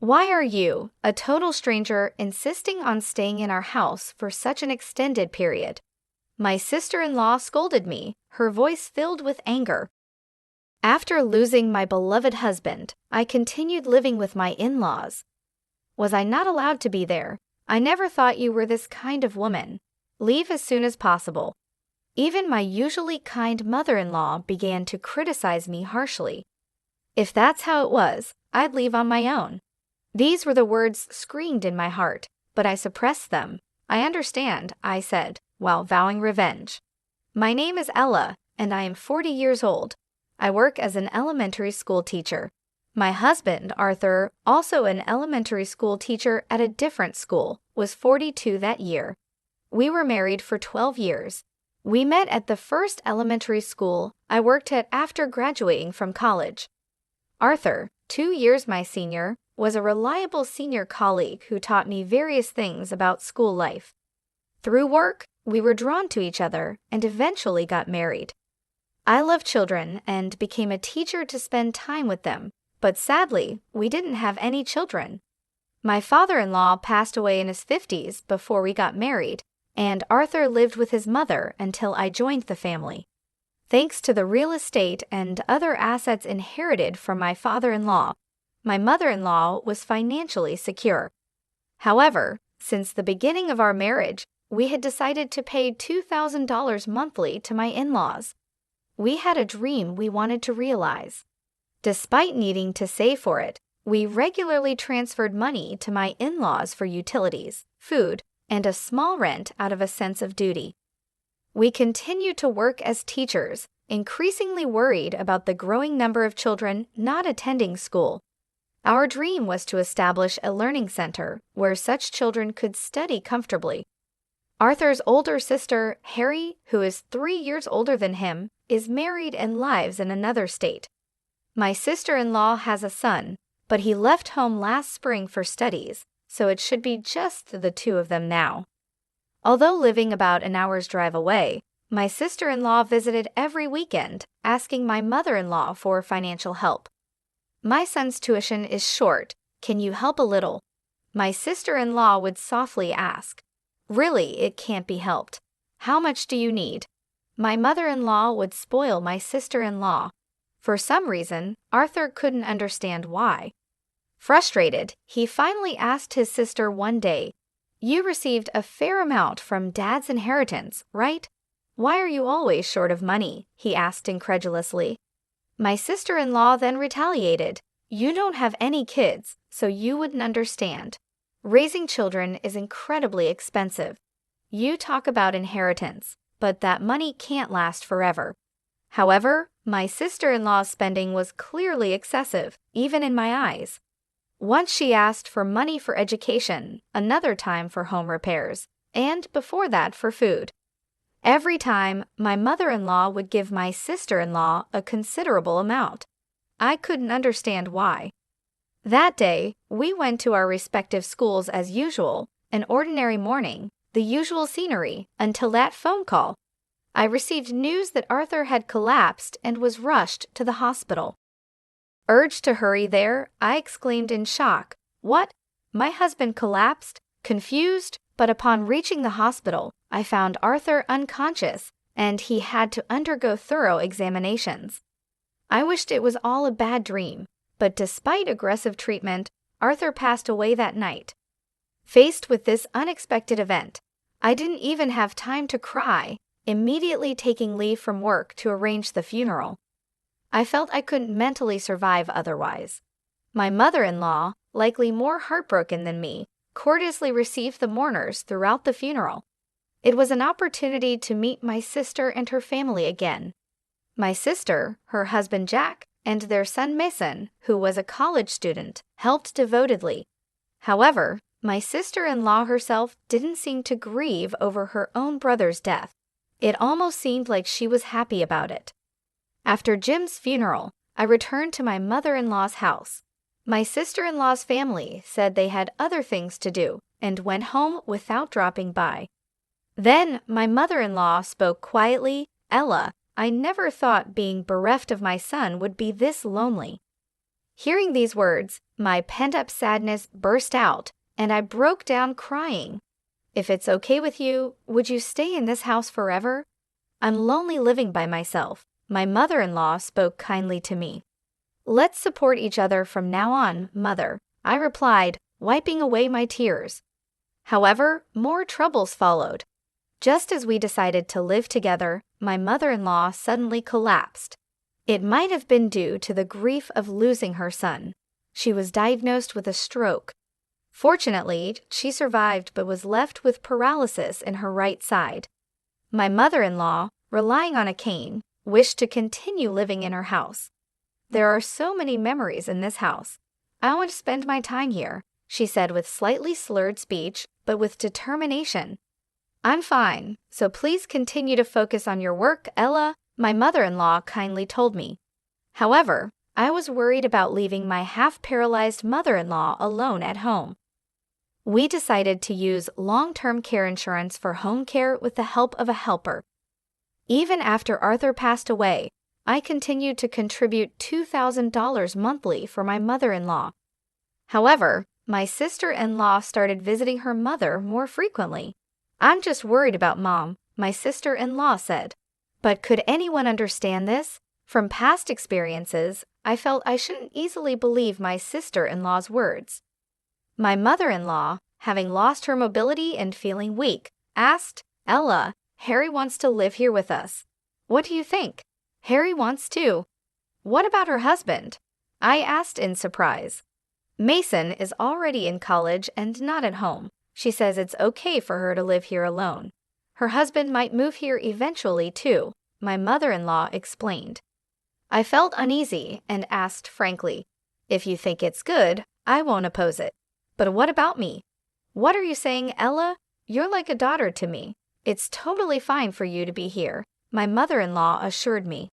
Why are you, a total stranger, insisting on staying in our house for such an extended period? My sister-in-law scolded me, her voice filled with anger. After losing my beloved husband, I continued living with my in-laws. Was I not allowed to be there? I never thought you were this kind of woman. Leave as soon as possible. Even my usually kind mother-in-law began to criticize me harshly. If that's how it was, I'd leave on my own. These were the words screamed in my heart, but I suppressed them. I understand, I said, while vowing revenge. My name is Ella, and I am 40 years old. I work as an elementary school teacher. My husband, Arthur, also an elementary school teacher at a different school, was 42 that year. We were married for 12 years. We met at the first elementary school I worked at after graduating from college. Arthur, 2 years my senior, was a reliable senior colleague who taught me various things about school life. Through work, we were drawn to each other and eventually got married. I love children and became a teacher to spend time with them, but sadly, we didn't have any children. My father-in-law passed away in his 50s before we got married, and Arthur lived with his mother until I joined the family. Thanks to the real estate and other assets inherited from my father-in-law, my mother-in-law was financially secure. However, since the beginning of our marriage, we had decided to pay $2,000 monthly to my in-laws. We had a dream we wanted to realize. Despite needing to save for it, we regularly transferred money to my in-laws for utilities, food, and a small rent out of a sense of duty. We continued to work as teachers, increasingly worried about the growing number of children not attending school. Our dream was to establish a learning center where such children could study comfortably. Arthur's older sister, Harry, who is 3 years older than him, is married and lives in another state. My sister-in-law has a son, but he left home last spring for studies, so it should be just the two of them now. Although living about an hour's drive away, my sister-in-law visited every weekend, asking my mother-in-law for financial help. My son's tuition is short. Can you help a little? My sister-in-law would softly ask. Really, it can't be helped. How much do you need? My mother-in-law would spoil my sister-in-law. For some reason, Arthur couldn't understand why. Frustrated, he finally asked his sister one day, "You received a fair amount from Dad's inheritance, right? Why are you always short of money?" he asked incredulously. My sister-in-law then retaliated, "You don't have any kids, so you wouldn't understand. Raising children is incredibly expensive. You talk about inheritance, but that money can't last forever." However, my sister-in-law's spending was clearly excessive, even in my eyes. Once she asked for money for education, another time for home repairs, and before that for food. Every time, my mother-in-law would give my sister-in-law a considerable amount. I couldn't understand why. That day, we went to our respective schools as usual, an ordinary morning, the usual scenery, until that phone call. I received news that Arthur had collapsed and was rushed to the hospital. Urged to hurry there, I exclaimed in shock, "What? My husband collapsed?" Confused, but upon reaching the hospital, I found Arthur unconscious, and he had to undergo thorough examinations. I wished it was all a bad dream, but despite aggressive treatment, Arthur passed away that night. Faced with this unexpected event, I didn't even have time to cry, immediately taking leave from work to arrange the funeral. I felt I couldn't mentally survive otherwise. My mother-in-law, likely more heartbroken than me, courteously received the mourners throughout the funeral. It was an opportunity to meet my sister and her family again. My sister, her husband Jack, and their son Mason, who was a college student, helped devotedly. However, my sister-in-law herself didn't seem to grieve over her own brother's death. It almost seemed like she was happy about it. After Jim's funeral, I returned to my mother-in-law's house. My sister-in-law's family said they had other things to do and went home without dropping by. Then my mother-in-law spoke quietly, "Ella, I never thought being bereft of my son would be this lonely." Hearing these words, my pent-up sadness burst out, and I broke down crying. If it's okay with you, would you stay in this house forever? I'm lonely living by myself. My mother-in-law spoke kindly to me. Let's support each other from now on, mother, I replied, wiping away my tears. However, more troubles followed. Just as we decided to live together, my mother-in-law suddenly collapsed. It might have been due to the grief of losing her son. She was diagnosed with a stroke. Fortunately, she survived but was left with paralysis in her right side. My mother-in-law, relying on a cane, wished to continue living in her house. There are so many memories in this house. I want to spend my time here, she said with slightly slurred speech, but with determination. I'm fine, so please continue to focus on your work, Ella, my mother-in-law kindly told me. However, I was worried about leaving my half-paralyzed mother-in-law alone at home. We decided to use long-term care insurance for home care with the help of a helper. Even after Arthur passed away, I continued to contribute $2,000 monthly for my mother-in-law. However, my sister-in-law started visiting her mother more frequently. I'm just worried about Mom, my sister-in-law said. But could anyone understand this? From past experiences, I felt I shouldn't easily believe my sister-in-law's words. My mother-in-law, having lost her mobility and feeling weak, asked, Ella, Harry wants to live here with us. What do you think? Harry wants to. What about her husband? I asked in surprise. Mason is already in college and not at home. She says it's okay for her to live here alone. Her husband might move here eventually too, my mother-in-law explained. I felt uneasy and asked frankly, if you think it's good, I won't oppose it. But what about me? What are you saying, Ella? You're like a daughter to me. It's totally fine for you to be here, my mother-in-law assured me.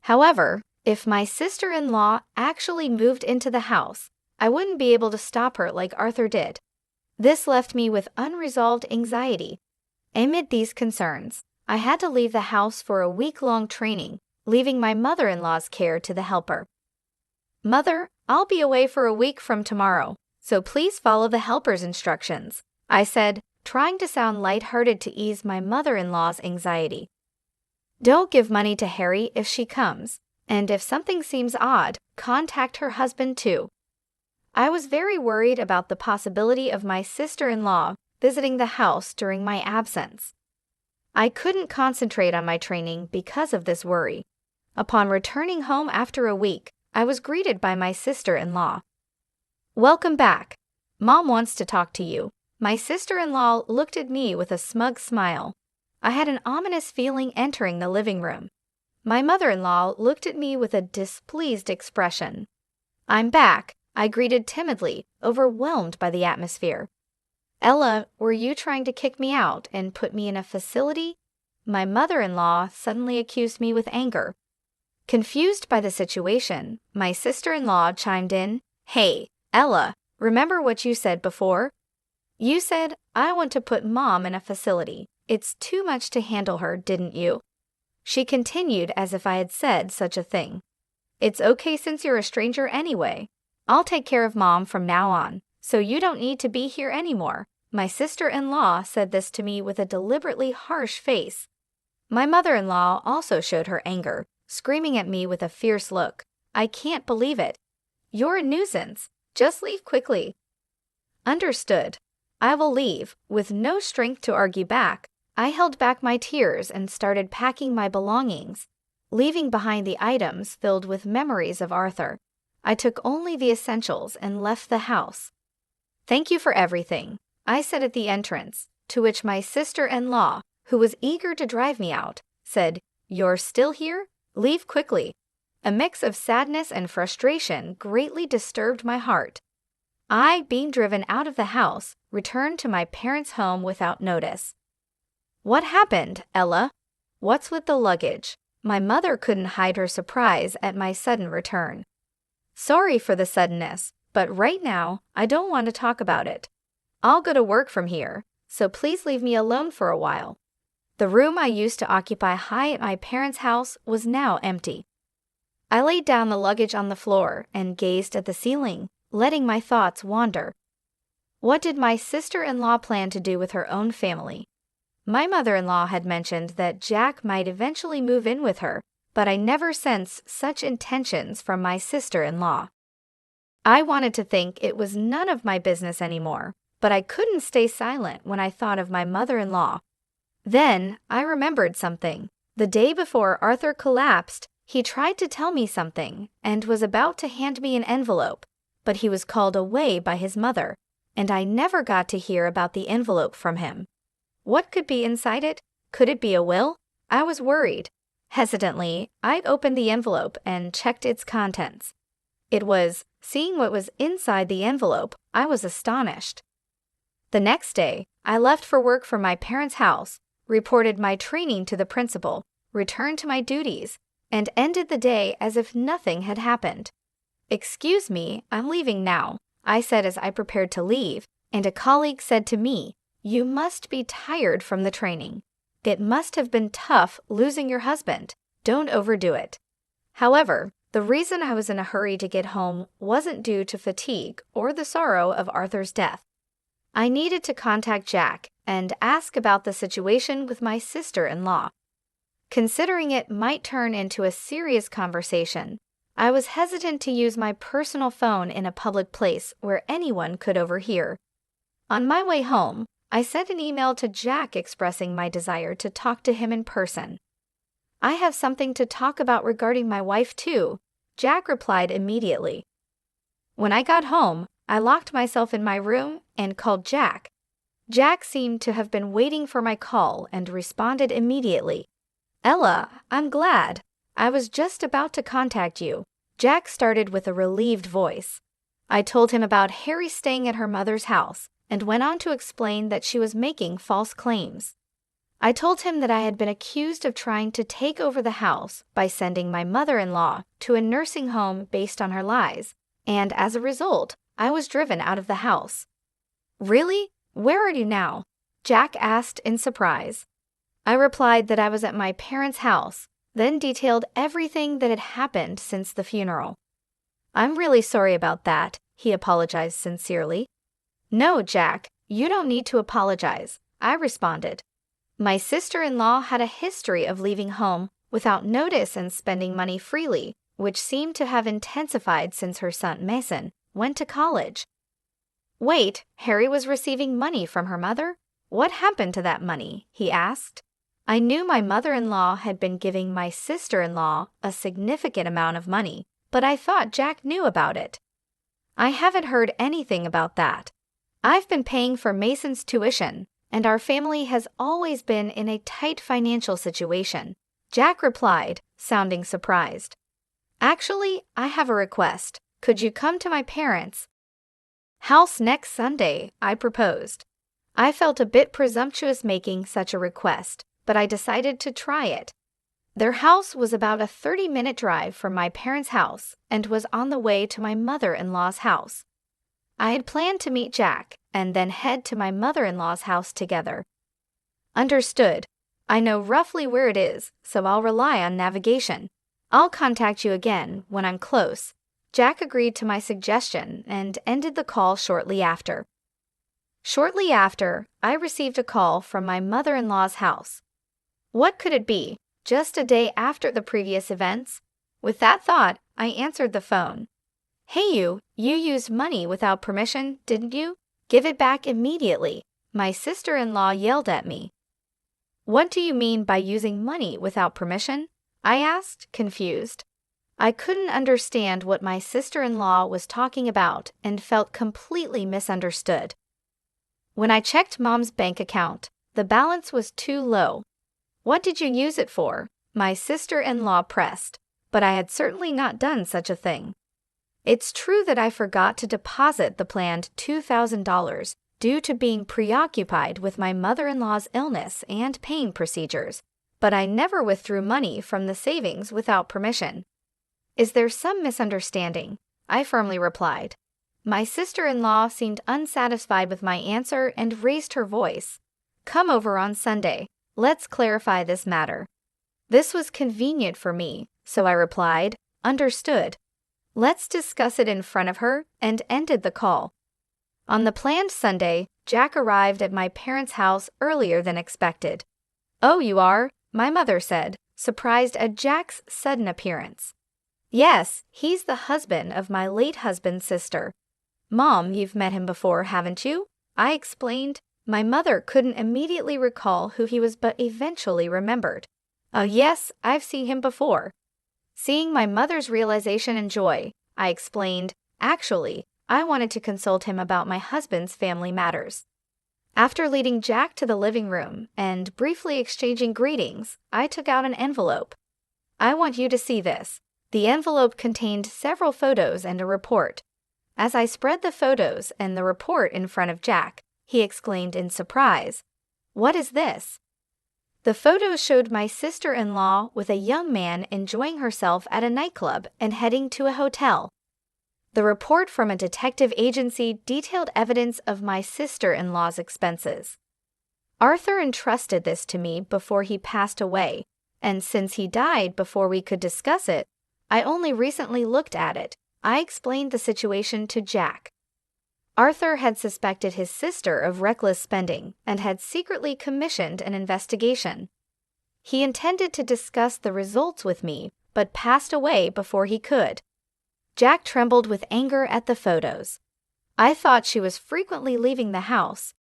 However, if my sister-in-law actually moved into the house, I wouldn't be able to stop her like Arthur did. This left me with unresolved anxiety. Amid these concerns, I had to leave the house for a week-long training, leaving my mother-in-law's care to the helper. Mother, I'll be away for a week from tomorrow, so please follow the helper's instructions, I said, trying to sound lighthearted to ease my mother-in-law's anxiety. Don't give money to Harry if she comes, and if something seems odd, contact her husband too. I was very worried about the possibility of my sister-in-law visiting the house during my absence. I couldn't concentrate on my training because of this worry. Upon returning home after a week, I was greeted by my sister-in-law. Welcome back. Mom wants to talk to you. My sister-in-law looked at me with a smug smile. I had an ominous feeling entering the living room. My mother-in-law looked at me with a displeased expression. I'm back, I greeted timidly, overwhelmed by the atmosphere. Ella, were you trying to kick me out and put me in a facility? My mother-in-law suddenly accused me with anger. Confused by the situation, my sister-in-law chimed in, Hey, Ella, remember what you said before? You said, I want to put Mom in a facility. It's too much to handle her, didn't you? She continued as if I had said such a thing. It's okay since you're a stranger anyway. I'll take care of Mom from now on, so you don't need to be here anymore. My sister-in-law said this to me with a deliberately harsh face. My mother-in-law also showed her anger, screaming at me with a fierce look. I can't believe it. You're a nuisance. Just leave quickly. Understood. I will leave. With no strength to argue back, I held back my tears and started packing my belongings, leaving behind the items filled with memories of Arthur. I took only the essentials and left the house. Thank you for everything, I said at the entrance, to which my sister-in-law, who was eager to drive me out, said, You're still here? Leave quickly. A mix of sadness and frustration greatly disturbed my heart. I, being driven out of the house, returned to my parents' home without notice. What happened, Ella? What's with the luggage? My mother couldn't hide her surprise at my sudden return. Sorry for the suddenness, but right now, I don't want to talk about it. I'll go to work from here, so please leave me alone for a while. The room I used to occupy high at my parents' house was now empty. I laid down the luggage on the floor and gazed at the ceiling, letting my thoughts wander. What did my sister-in-law plan to do with her own family? My mother-in-law had mentioned that Jack might eventually move in with her, but I never sensed such intentions from my sister-in-law. I wanted to think it was none of my business anymore, but I couldn't stay silent when I thought of my mother-in-law. Then I remembered something. The day before Arthur collapsed, he tried to tell me something and was about to hand me an envelope, but he was called away by his mother, and I never got to hear about the envelope from him. What could be inside it? Could it be a will? I was worried. Hesitantly, I opened the envelope and checked its contents. Seeing what was inside the envelope, I was astonished. The next day, I left for work from my parents' house, reported my training to the principal, returned to my duties, and ended the day as if nothing had happened. "Excuse me, I'm leaving now," I said as I prepared to leave, and a colleague said to me, "You must be tired from the training. It must have been tough losing your husband. Don't overdo it." However, the reason I was in a hurry to get home wasn't due to fatigue or the sorrow of Arthur's death. I needed to contact Jack and ask about the situation with my sister-in-law. Considering it might turn into a serious conversation, I was hesitant to use my personal phone in a public place where anyone could overhear. On my way home, I sent an email to Jack expressing my desire to talk to him in person. "I have something to talk about regarding my wife too," Jack replied immediately. When I got home, I locked myself in my room and called Jack. Jack seemed to have been waiting for my call and responded immediately. "Ella, I'm glad. I was just about to contact you." Jack started with a relieved voice. I told him about Harry staying at her mother's house and went on to explain that she was making false claims. I told him that I had been accused of trying to take over the house by sending my mother-in-law to a nursing home based on her lies, and as a result, I was driven out of the house. "Really? Where are you now?" Jack asked in surprise. I replied that I was at my parents' house, then detailed everything that had happened since the funeral. "I'm really sorry about that," he apologized sincerely. "No, Jack, you don't need to apologize," I responded. My sister-in-law had a history of leaving home without notice and spending money freely, which seemed to have intensified since her son Mason went to college. "Wait, Harry was receiving money from her mother? What happened to that money?" he asked. I knew my mother-in-law had been giving my sister-in-law a significant amount of money, but I thought Jack knew about it. "I haven't heard anything about that. I've been paying for Mason's tuition, and our family has always been in a tight financial situation," Jack replied, sounding surprised. "Actually, I have a request. Could you come to my parents' house next Sunday?" I proposed. I felt a bit presumptuous making such a request, but I decided to try it. Their house was about a 30-minute drive from my parents' house and was on the way to my mother-in-law's house. I had planned to meet Jack and then head to my mother-in-law's house together. "Understood. I know roughly where it is, so I'll rely on navigation. I'll contact you again when I'm close." Jack agreed to my suggestion and ended the call shortly after. Shortly after, I received a call from my mother-in-law's house. What could it be? Just a day after the previous events? With that thought, I answered the phone. "Hey you used money without permission, didn't you? Give it back immediately," my sister-in-law yelled at me. "What do you mean by using money without permission?" I asked, confused. I couldn't understand what my sister-in-law was talking about and felt completely misunderstood. When I checked Mom's bank account, the balance was too low. "What did you use it for?" my sister-in-law pressed, but I had certainly not done such a thing. It's true that I forgot to deposit the planned $2,000 due to being preoccupied with my mother-in-law's illness and pain procedures, but I never withdrew money from the savings without permission. "Is there some misunderstanding?" I firmly replied. My sister-in-law seemed unsatisfied with my answer and raised her voice. "Come over on Sunday. Let's clarify this matter." This was convenient for me, so I replied, Understood. Let's discuss it in front of her, and ended the call. On the planned Sunday, Jack arrived at my parents' house earlier than expected. "Oh, you are?" my mother said, surprised at Jack's sudden appearance. "Yes, he's the husband of my late husband's sister." "Mom, you've met him before, haven't you?" I explained. My mother couldn't immediately recall who he was but eventually remembered. Yes, I've seen him before." Seeing my mother's realization and joy, I explained, "Actually, I wanted to consult him about my husband's family matters." After leading Jack to the living room and briefly exchanging greetings, I took out an envelope. "I want you to see this." The envelope contained several photos and a report. As I spread the photos and the report in front of Jack, he exclaimed in surprise, "What is this?" The photos showed my sister-in-law with a young man enjoying herself at a nightclub and heading to a hotel. The report from a detective agency detailed evidence of my sister-in-law's expenses. Arthur entrusted this to me before he passed away, and since he died before we could discuss it, I only recently looked at it. I explained the situation to Jack. Arthur had suspected his sister of reckless spending and had secretly commissioned an investigation. He intended to discuss the results with me, but passed away before he could. Jack trembled with anger at the photos. I thought she was frequently leaving the house.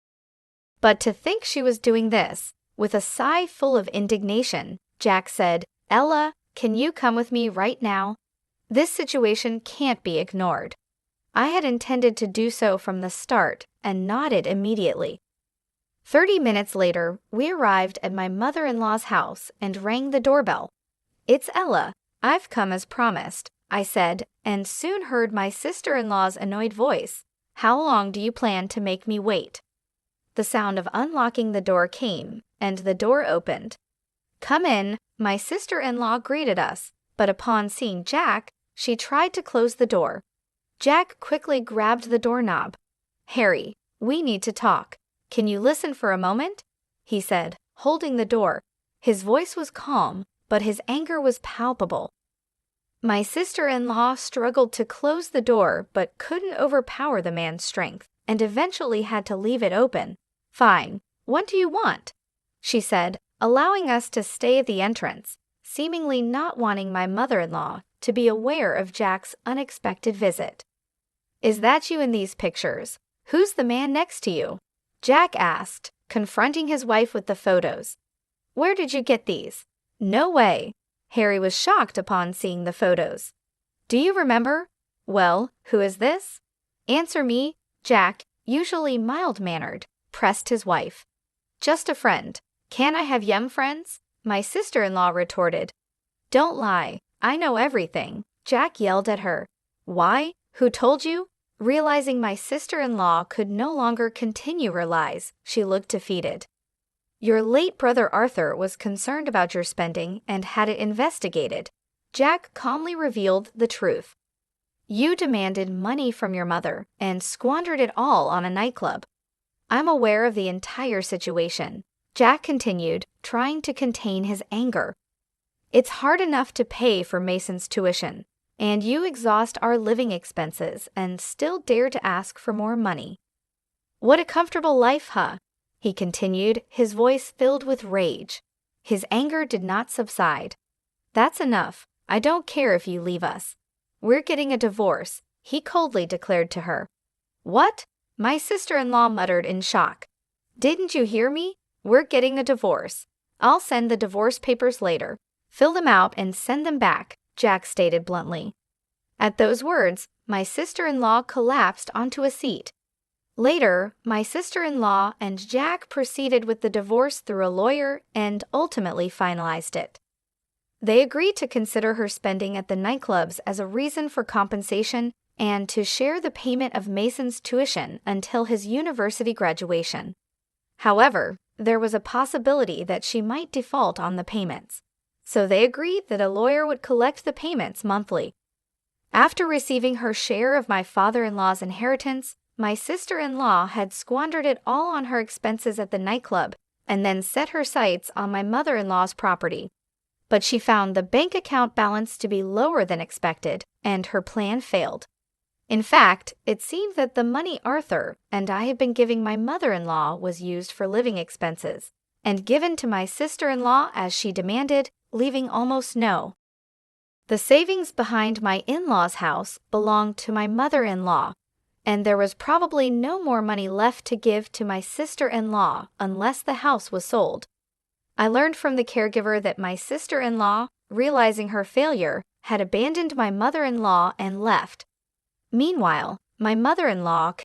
But to think she was doing this, with a sigh full of indignation, Jack said, "Ella, can you come with me right now? This situation can't be ignored." I had intended to do so from the start and nodded immediately. 30 minutes later, we arrived at my mother-in-law's house and rang the doorbell. "It's Ella. I've come as promised," I said, and soon heard my sister-in-law's annoyed voice. "How long do you plan to make me wait?" The sound of unlocking the door came, and the door opened. "Come in," my sister-in-law greeted us, but upon seeing Jack, she tried to close the door. Jack quickly grabbed the doorknob. "Harry, we need to talk. Can you listen for a moment?" he said, holding the door. His voice was calm, but his anger was palpable. My sister-in-law struggled to close the door but couldn't overpower the man's strength and eventually had to leave it open. "Fine. What do you want?" she said, allowing us to stay at the entrance, seemingly not wanting my mother-in-law to be aware of Jack's unexpected visit. "Is that you in these pictures? Who's the man next to you?" Jack asked, confronting his wife with the photos. "Where did you get these?" "No way." Harry was shocked upon seeing the photos. "Do you remember?" "Well, who is this?" "Answer me." Jack, usually mild-mannered, pressed his wife. "Just a friend. Can't I have young friends?" my sister-in-law retorted. "Don't lie. I know everything," Jack yelled at her. "Why? Who told you?" Realizing my sister-in-law could no longer continue her lies, she looked defeated. "Your late brother Arthur was concerned about your spending and had it investigated." Jack calmly revealed the truth. "You demanded money from your mother and squandered it all on a nightclub." "I'm aware of the entire situation," Jack continued, trying to contain his anger. "It's hard enough to pay for Mason's tuition, and you exhaust our living expenses and still dare to ask for more money. What a comfortable life, huh?" he continued, his voice filled with rage. His anger did not subside. "That's enough. I don't care if you leave us. We're getting a divorce," he coldly declared to her. "What?" my sister-in-law muttered in shock. "Didn't you hear me? We're getting a divorce. I'll send the divorce papers later. Fill them out and send them back," Jack stated bluntly. At those words, my sister-in-law collapsed onto a seat. Later, my sister-in-law and Jack proceeded with the divorce through a lawyer and ultimately finalized it. They agreed to consider her spending at the nightclubs as a reason for compensation and to share the payment of Mason's tuition until his university graduation. However, there was a possibility that she might default on the payments, so they agreed that a lawyer would collect the payments monthly. After receiving her share of my father-in-law's inheritance, my sister-in-law had squandered it all on her expenses at the nightclub and then set her sights on my mother-in-law's property. but she found the bank account balance to be lower than expected, and her plan failed. In fact, it seemed that the money Arthur and I had been giving my mother-in-law was used for living expenses, and given to my sister-in-law as she demanded, leaving almost no. The savings behind my in-laws' house belonged to my mother-in-law, and there was probably no more money left to give to my sister-in-law unless the house was sold. I learned from the caregiver that my sister-in-law, realizing her failure, had abandoned my mother-in-law and left. Meanwhile, my mother-in-law